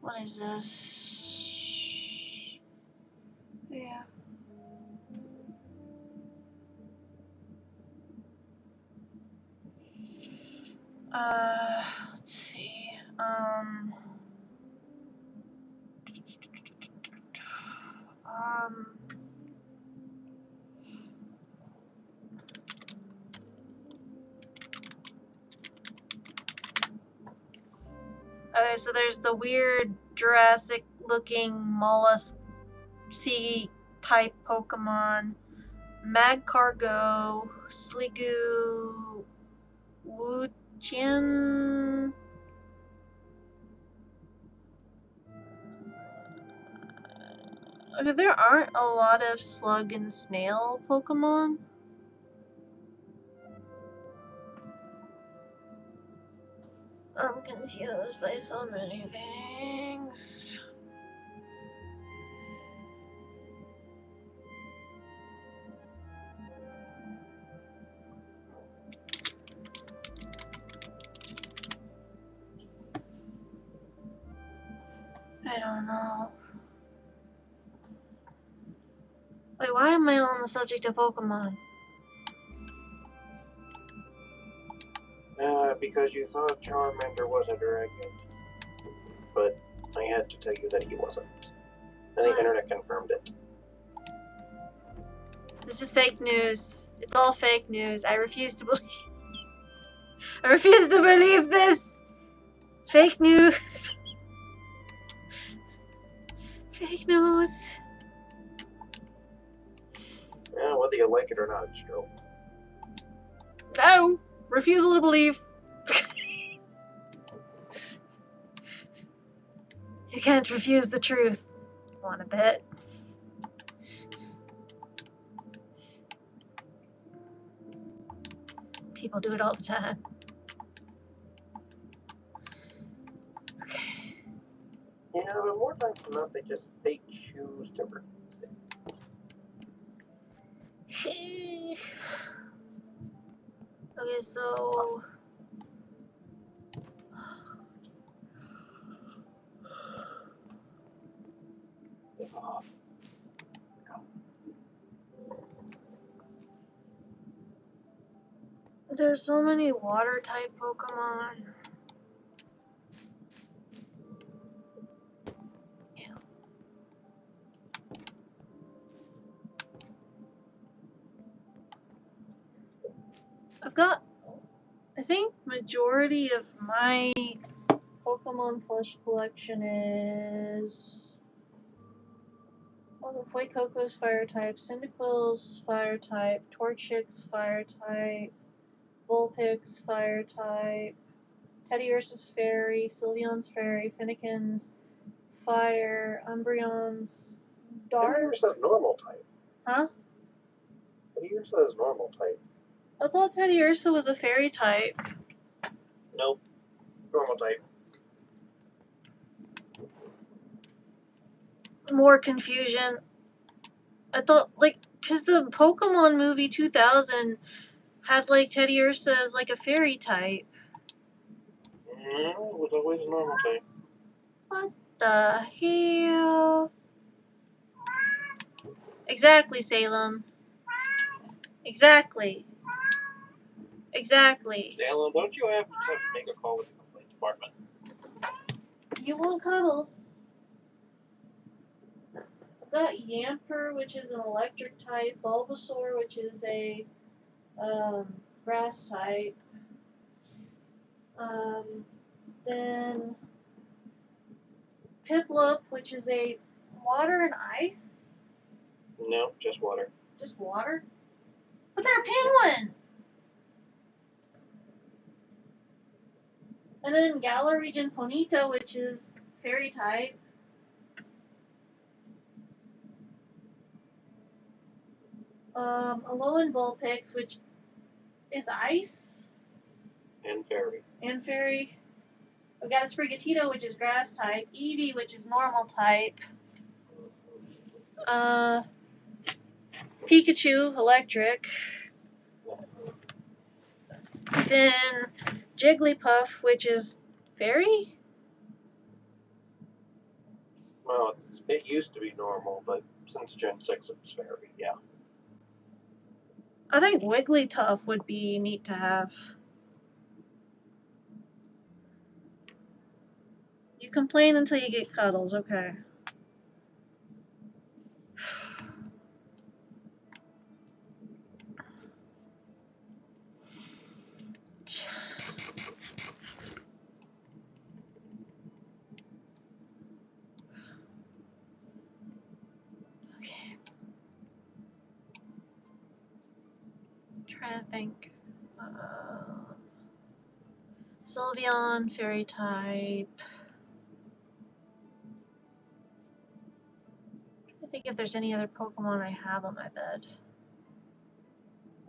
What is this? Yeah. Let's see. Okay, so there's the weird Jurassic-looking mollusk sea type Pokemon, Magcargo, Sliggoo, Wujian. Okay, there aren't a lot of slug and snail Pokemon. I'm confused by so many things. I don't know. Wait, why am I on the subject of Pokemon? Because you thought Charmander was a dragon. But I had to tell you that he wasn't. And the internet confirmed it. This is fake news. It's all fake news. I refuse to believe. I refuse to believe this! Fake news! Fake news! Yeah, whether you like it or not, it's true. No! Refusal to believe. You can't refuse the truth. Wanna bet? People do it all the time. Okay. Yeah, but more times than not, they choose to refuse it. Okay, so Oh, there's so many water type Pokemon. Yeah. I've got, I think, majority of my Pokemon plush collection is. Well, the Fuecoco's fire type, Cyndaquil's fire type, Torchic's fire type, Vulpix fire type, Teddiursa's fairy, Sylveon's fairy, Finnegan's fire, Umbreon's dark. Teddiursa's normal type. Huh? Teddiursa's normal type. I thought Teddiursa was a fairy type. Nope. Normal type. More confusion. I thought, like, because the Pokemon movie 2000 had, like, Teddiursa as, like, a fairy type. No, it was always a normal type. What the hell? Exactly, Salem. Exactly. Exactly. Salem, don't you have to make a call with the complaint department? You want cuddles? I've got Yamper, which is an electric type, Bulbasaur, which is a grass type. Then Piplup, which is a water and ice. No, just water. Just water? But they're a penguin! And then Galarian Ponyta, which is fairy type. Alolan Vulpix, which is ice And fairy. and fairy. I've got a Sprigatito, which is grass type. Eevee, which is normal type. Pikachu, electric. Then Jigglypuff, which is fairy? Well, it used to be normal, but since Gen 6 it's fairy, yeah. I think Wigglytuff would be neat to have. You complain until you get cuddles, okay. Okay. Trying to think. Sylveon, fairy type. I think if there's any other Pokemon I have on my bed.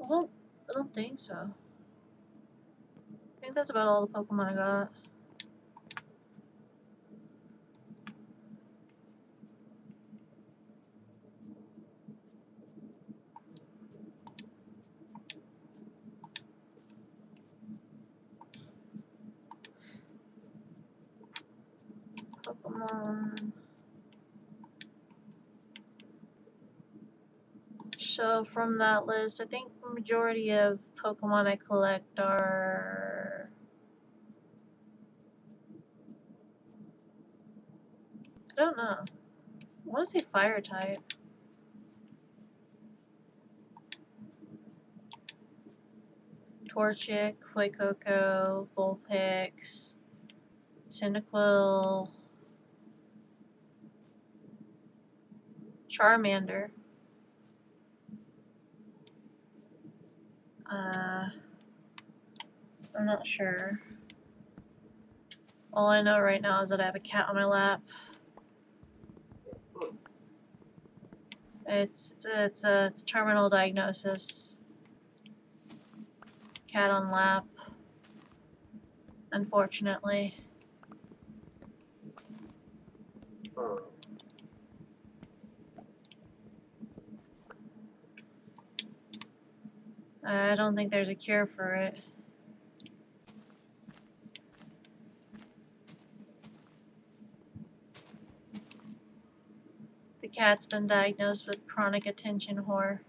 I don't think so. I think that's about all the Pokemon I got. Pokemon. So from that list, I think the majority of Pokemon I collect are... I don't know. I want to say fire type. Torchic, Fuecoco, Vulpix, Cyndaquil, Charmander. I'm not sure. All I know right now is that I have a cat on my lap. It's terminal diagnosis. Cat on lap. Unfortunately. I don't think there's a cure for it. The cat's been diagnosed with chronic attention whore.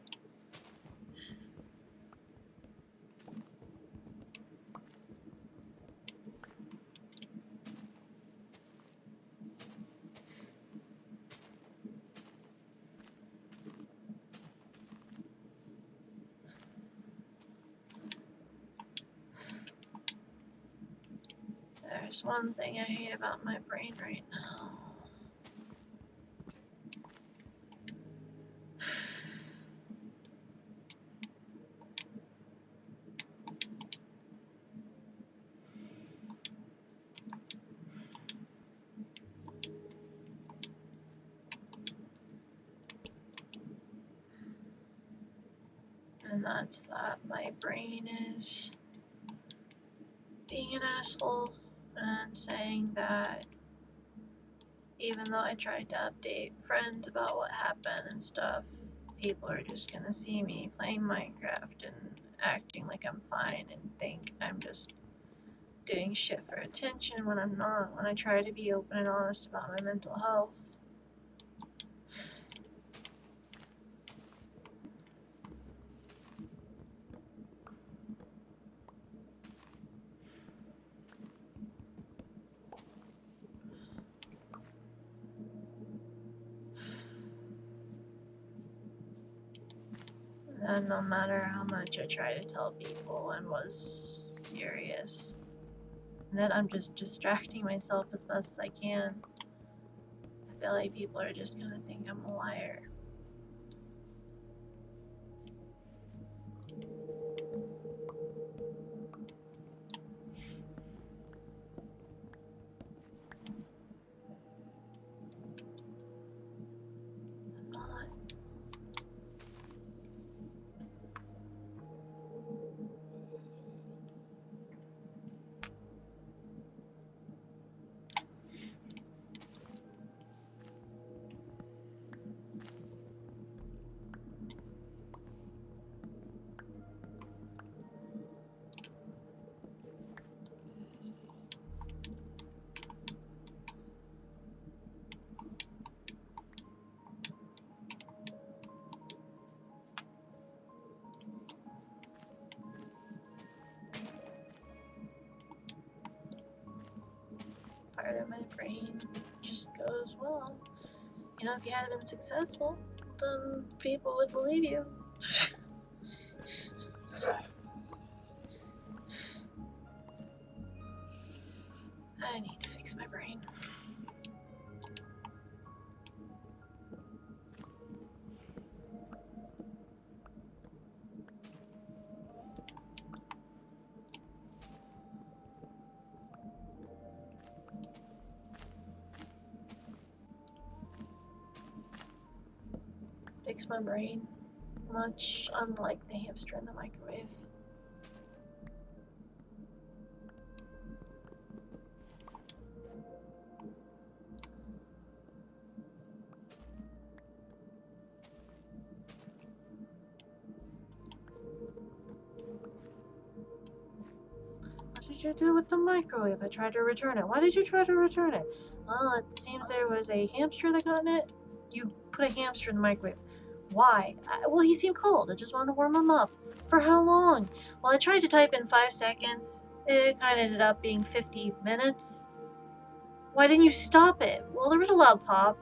There's one thing I hate about my brain right now. And that's that my brain is being an asshole and saying that even though I tried to update friends about what happened and stuff, people are just gonna see me playing Minecraft and acting like I'm fine and think I'm just doing shit for attention when I'm not, when I try to be open and honest about my mental health. And no matter how much I try to tell people and was serious, that I'm just distracting myself as best as I can, I feel like people are just gonna think I'm a liar. I'm not. Part of my brain just goes, well, you know, if you hadn't been successful, then people would believe you. I need to fix my brain. Fix my brain, much unlike the hamster in the microwave. What did you do with the microwave? I tried to return it. Why did you try to return it? Well, it seems there was a hamster that got in it. You put a hamster in the microwave. Why? Well, he seemed cold. I just wanted to warm him up. For how long? Well, I tried to type in 5 seconds. It kind of ended up being 50 minutes. Why didn't you stop it? Well, there was a loud pop.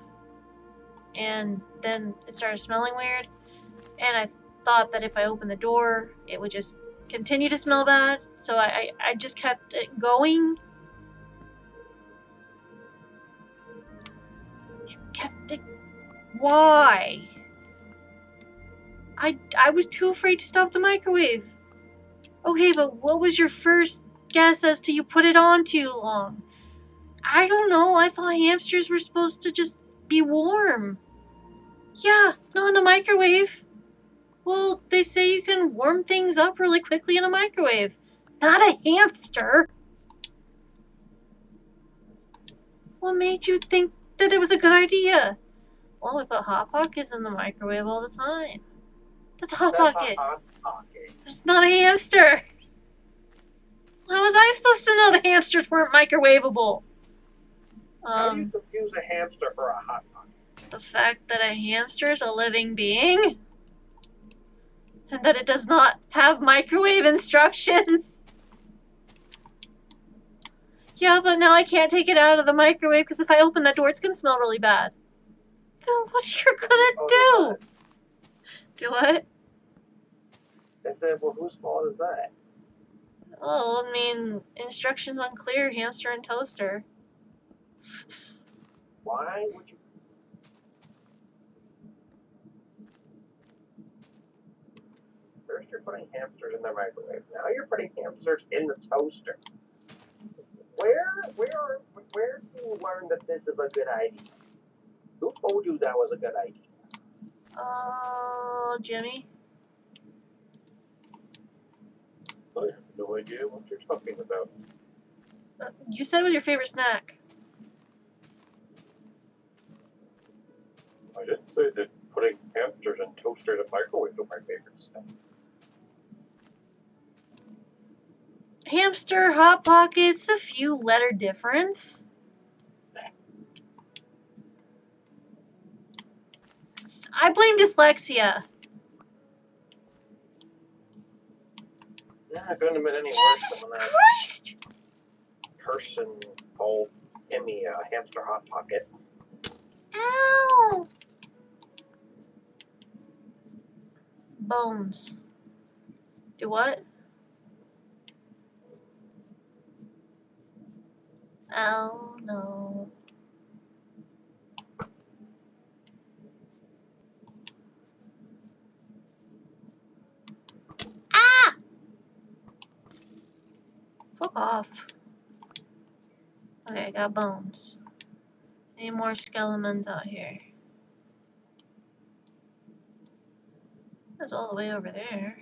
And then it started smelling weird. And I thought that if I opened the door, it would just continue to smell bad, so I just kept it going. You kept it. Why? I was too afraid to stop the microwave. Okay, but what was your first guess as to you put it on too long? I don't know. I thought hamsters were supposed to just be warm. Yeah, not in a microwave. Well, they say you can warm things up really quickly in a microwave. Not a hamster. What made you think that it was a good idea? Well, we put Hot Pockets in the microwave all the time. That's a Hot That's Pocket. a hot pocket. It's not a hamster. How was I supposed to know the hamsters weren't microwavable? How do you confuse a hamster for a hot pocket? The fact that a hamster is a living being and that it does not have microwave instructions. Yeah, but now I can't take it out of the microwave because if I open that door, it's gonna smell really bad. Then what you're gonna do? Do what? I said, well, whose fault is that? Oh, I mean, instructions unclear, hamster and toaster. Why would you? First, you're putting hamsters in the microwave. Now you're putting hamsters in the toaster. Where did you learn that this is a good idea? Who told you that was a good idea? Oh, Jimmy. I have no idea what you're talking about. You said it was your favorite snack. I didn't say that putting hamsters in toasters and microwaves was my favorite stuff. Hamster, Hot Pockets, a few letter difference. I blame dyslexia. Yeah, I couldn't have been any worse Jesus than that Christ! person called Timmy a hamster hot pocket. Ow! Bones. Do what? Oh no. Ah! Fuck off. Okay, I got bones. Any more skeletons out here? That's all the way over there.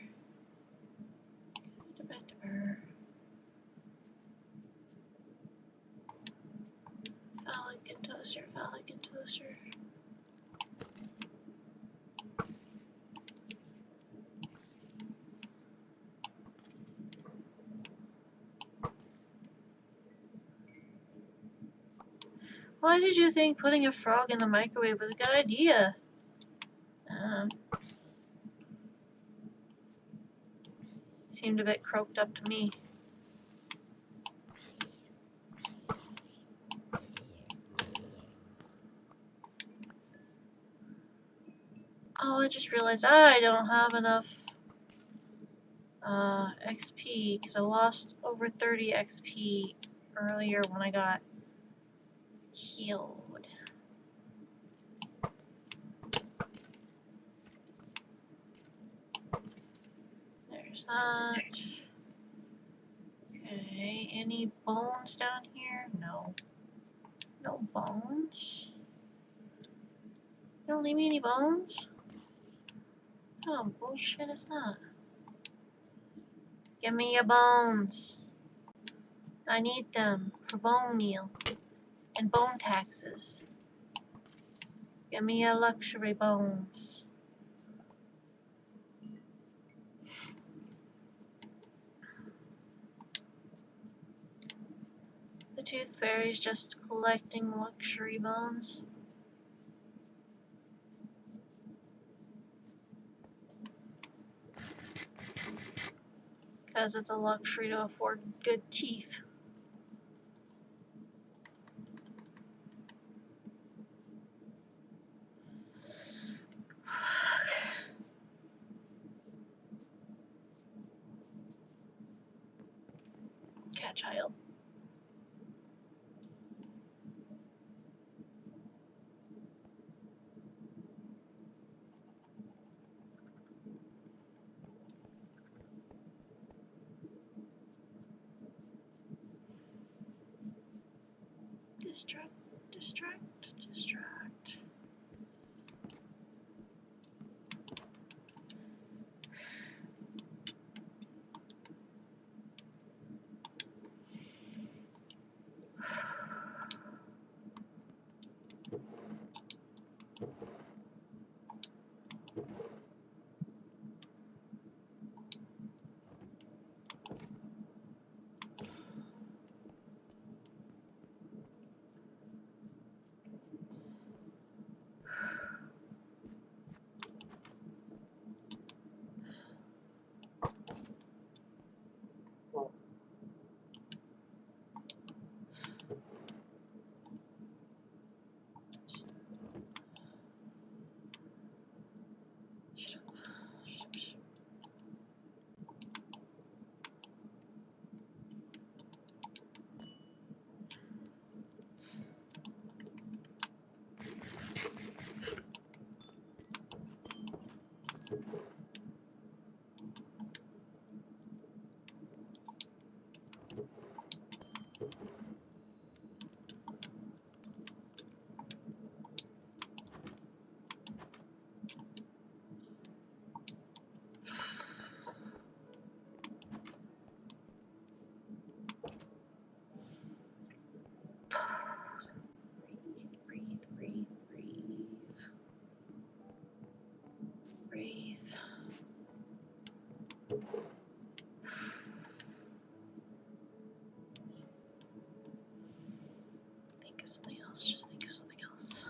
Phallic and toaster, phallic and toaster. Why did you think putting a frog in the microwave was a good idea? Seemed a bit croaked up to me. Oh, I just realized I don't have enough XP because I lost over 30 XP earlier when I got healed. There's that. Okay, any bones down here? No. No bones? You don't leave me any bones? Oh, bullshit is that? Give me your bones. I need them for bone meal and bone taxes. Give me your luxury bones. The Tooth Fairy's just collecting luxury bones. Because it's a luxury to afford good teeth. cat child. Distract, distract, distract. Breathe, breathe, breathe. Breathe. Think of something else. Just think of something else.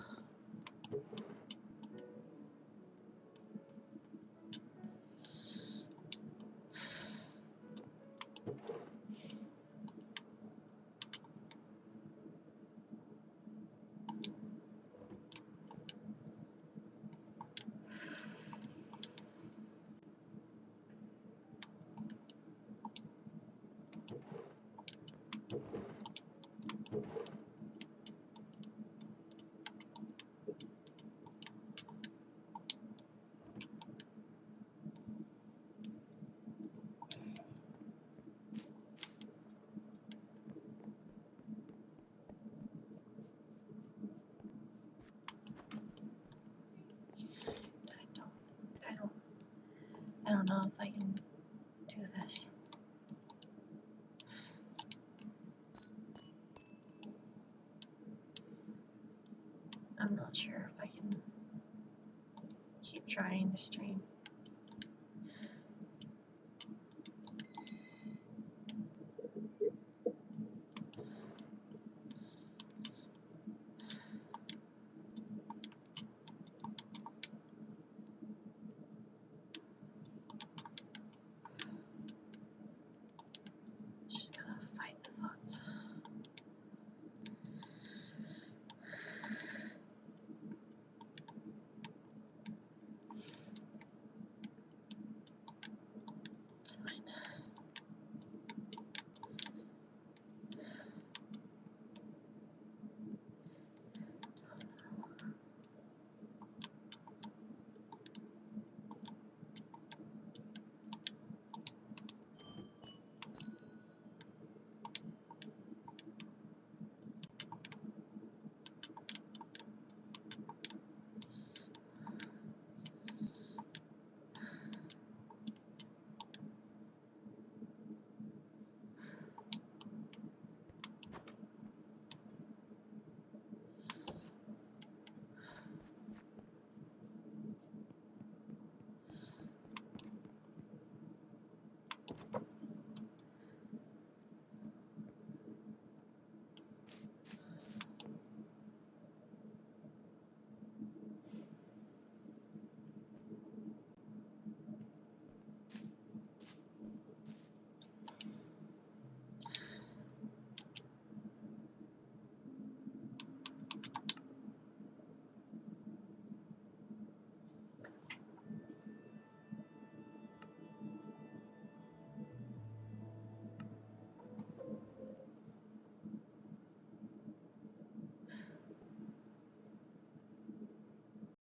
I don't know if I can do this. I'm not sure if I can keep trying to stream.